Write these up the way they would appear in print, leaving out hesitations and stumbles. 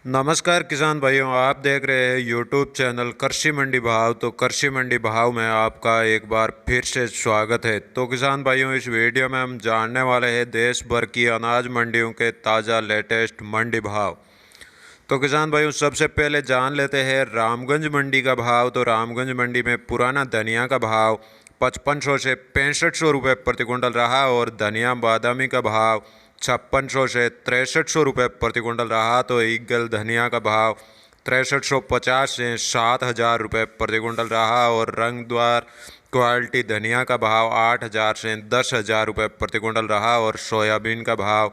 नमस्कार किसान भाइयों, आप देख रहे हैं यूट्यूब चैनल कृषि मंडी भाव। तो कृषि मंडी भाव में आपका एक बार फिर से स्वागत है। तो किसान भाइयों, इस वीडियो में हम जानने वाले हैं देश भर की अनाज मंडियों के ताज़ा लेटेस्ट मंडी भाव। तो किसान भाइयों, सबसे पहले जान लेते हैं रामगंज मंडी का भाव। तो रामगंज मंडी में पुराना धनिया का भाव 5500 से 6500 रुपये प्रति कुंटल रहा और धनिया बादामी का भाव 5600 से 6300 रुपये प्रति कुंटल रहा। तो ईगल धनिया का भाव 6350 से 7000 रुपये प्रति कुंटल रहा और रंगद्वार क्वालिटी धनिया का भाव 8000 से 10000 रुपये प्रति कुंटल रहा और सोयाबीन का भाव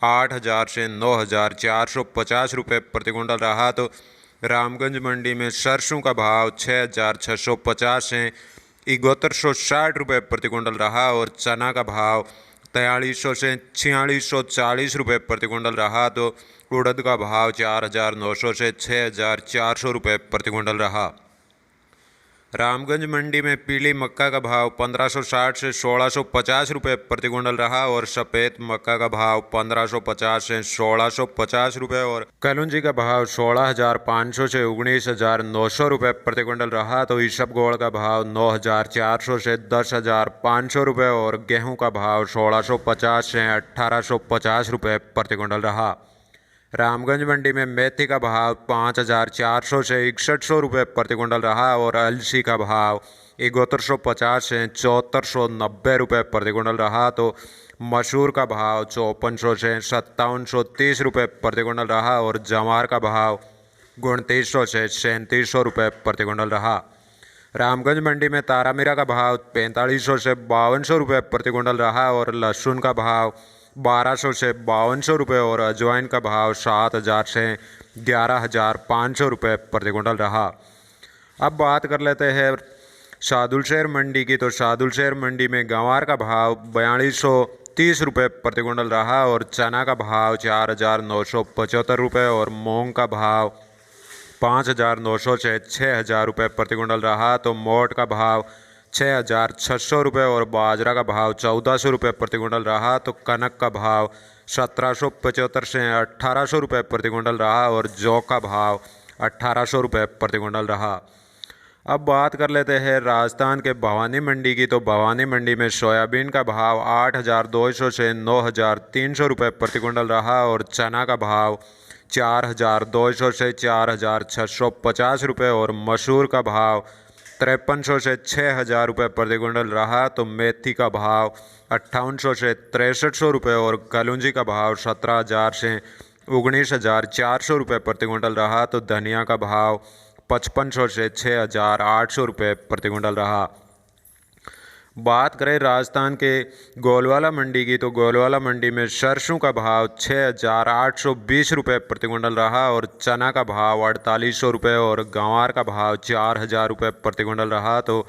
8000 से 9450 रुपये प्रति कुंटल रहा। तो रामगंज मंडी में सरसों का भाव 6650 से 7160 रुपये प्रति कुंटल रहा और चना का भाव 4300 से 4640 रुपये प्रति कुंटल रहा। तो उड़द का भाव 4900 से 6400 रुपये प्रति कुंटल रहा। रामगंज मंडी में पीली मक्का का भाव 1560 से 1650 रुपये प्रति कुंटल रहा और सफ़ेद मक्का का भाव 1550 से 1650 रुपये और कलौंजी का भाव 16500 से 19900 रुपये प्रति कुंटल रहा। तो इसबगोल का भाव 9400 से 10500 रुपये और गेहूं का भाव 1650 से 1850 रुपये प्रति कुंटल रहा। रामगंज मंडी में मेथी का भाव 5400 से 6100 रुपये प्रति कुंटल रहा और अलसी का भाव 7150 से 7490 रुपये प्रति कुंटल रहा। तो मसूर का भाव 5400 से 5730 रुपये प्रति कुंटल रहा और जवार का भाव 2900 से 3700 रुपये प्रति कुंटल रहा। रामगंज मंडी में तारामीरा का भाव 4500 से 5200 रुपये प्रति कुंटल रहा और लहसुन का भाव 1200 से 5200 रुपये और अजवाइन का भाव 7000 से 11500 रुपये प्रति कुंटल रहा। अब बात कर लेते हैं सादुलशहर मंडी की। तो सादुलशहर मंडी में गंवार का भाव 4230 रुपये प्रति कुंटल रहा और चना का भाव 4975 रुपये और मूंग का भाव 5900 से 6000 रुपये प्रति कुंटल रहा। तो मोट का भाव 6600 रुपये और बाजरा का भाव 1400 रुपये प्रति कुंटल रहा। तो कनक का भाव 1775 से 1800 रुपये प्रति कुंटल रहा और जौ का भाव 1800 रुपये प्रति कुंटल रहा। अब बात कर लेते हैं राजस्थान के भवानी मंडी की। तो भवानी मंडी में सोयाबीन का भाव 8200 से 9300 रुपये प्रति कुंटल रहा और चना का भाव 4200 से 4650 रुपये और मसूर का भाव 5300 से 6000 रुपये प्रति कुंटल रहा। तो मेथी का भाव 5800 से 6300 रुपये और कलौंजी का भाव 17000 से 19400 रुपये प्रति कुंटल रहा। तो धनिया का भाव 5500 से 6800 रुपये प्रति कुंटल रहा। बात करें राजस्थान के गोलवाला मंडी की। तो गोलवाला मंडी में सरसों का भाव 6820 रुपये प्रति कुंटल रहा और चना का भाव 4800 रुपये और गंवार का भाव 4000 रुपये प्रति कुंटल रहा। तो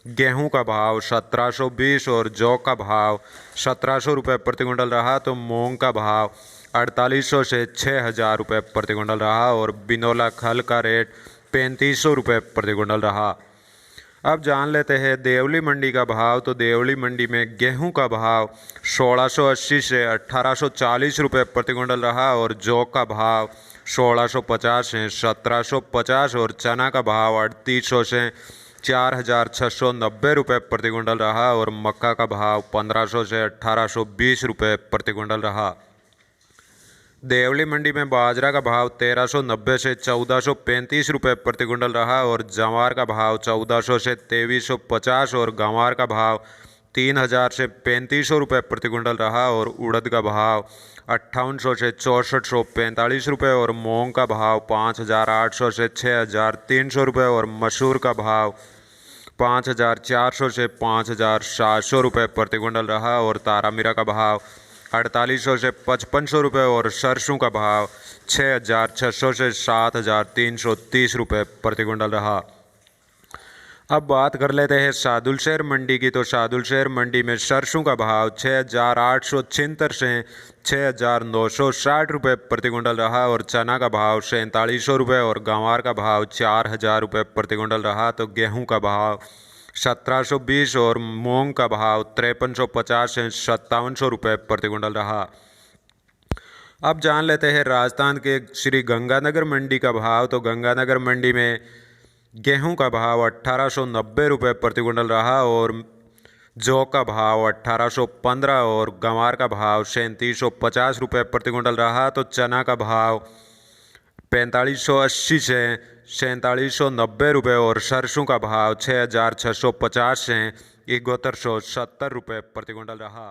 गेहूं का भाव 1720 और जौ का भाव 1700 रुपये प्रति कुंटल रहा। तो मूंग का भाव 4800 से 6000 रुपये प्रति कुंटल रहा और बिनौला खल का रेट 3500 रुपये प्रति कुंटल रहा। अब जान लेते हैं देवली मंडी का भाव। तो देवली मंडी में गेहूं का भाव 1680 से 1840 रुपये प्रति कुंटल रहा और जौ का भाव 1650 से 1750 और चना का भाव 3800 से 4690 रुपये प्रति कुंटल रहा और मक्का का भाव 1500 से 1820 रुपये प्रति कुंटल रहा। देवली मंडी में बाजरा का भाव 1390 से 1435 रुपये प्रति कुंटल रहा और जवार का भाव 1400 से 2350 और गंवार का भाव 3000 से 3500 रुपये प्रति कुंटल रहा और उड़द का भाव 5800 से 6445 रुपये और मूंग का भाव 5800 से 6300 रुपये और मसूर का भाव 5400 से 5700 रुपये प्रति कुंटल रहा और तारामीरा का भाव 4800 से 5500 रुपये और सरसों का भाव 6600 से 7330 रुपये प्रति कुंटल रहा। अब बात कर लेते हैं सादुलशहर मंडी की। तो सादुलशहर मंडी में सरसों का भाव 6876 से 6960 रुपये प्रति कुंटल रहा और चना का भाव 4700 रुपये और गंवार का भाव 4000 रुपये प्रति कुंटल रहा। तो गेहूं का भाव 1720 और मूंग का भाव 5350 से 5700 रुपये प्रति कुंटल रहा। अब जान लेते हैं राजस्थान के श्री गंगानगर मंडी का भाव। तो गंगानगर मंडी में गेहूं का भाव 1890 रुपये प्रति क्विंटल रहा और जौ का भाव 1815 और गंवार का भाव 3750 रुपये प्रति क्विंटल रहा। तो चना का भाव 4580 से 4790 रुपये और सरसों का भाव 6650 से 7170 रुपये प्रति क्विंटल रहा।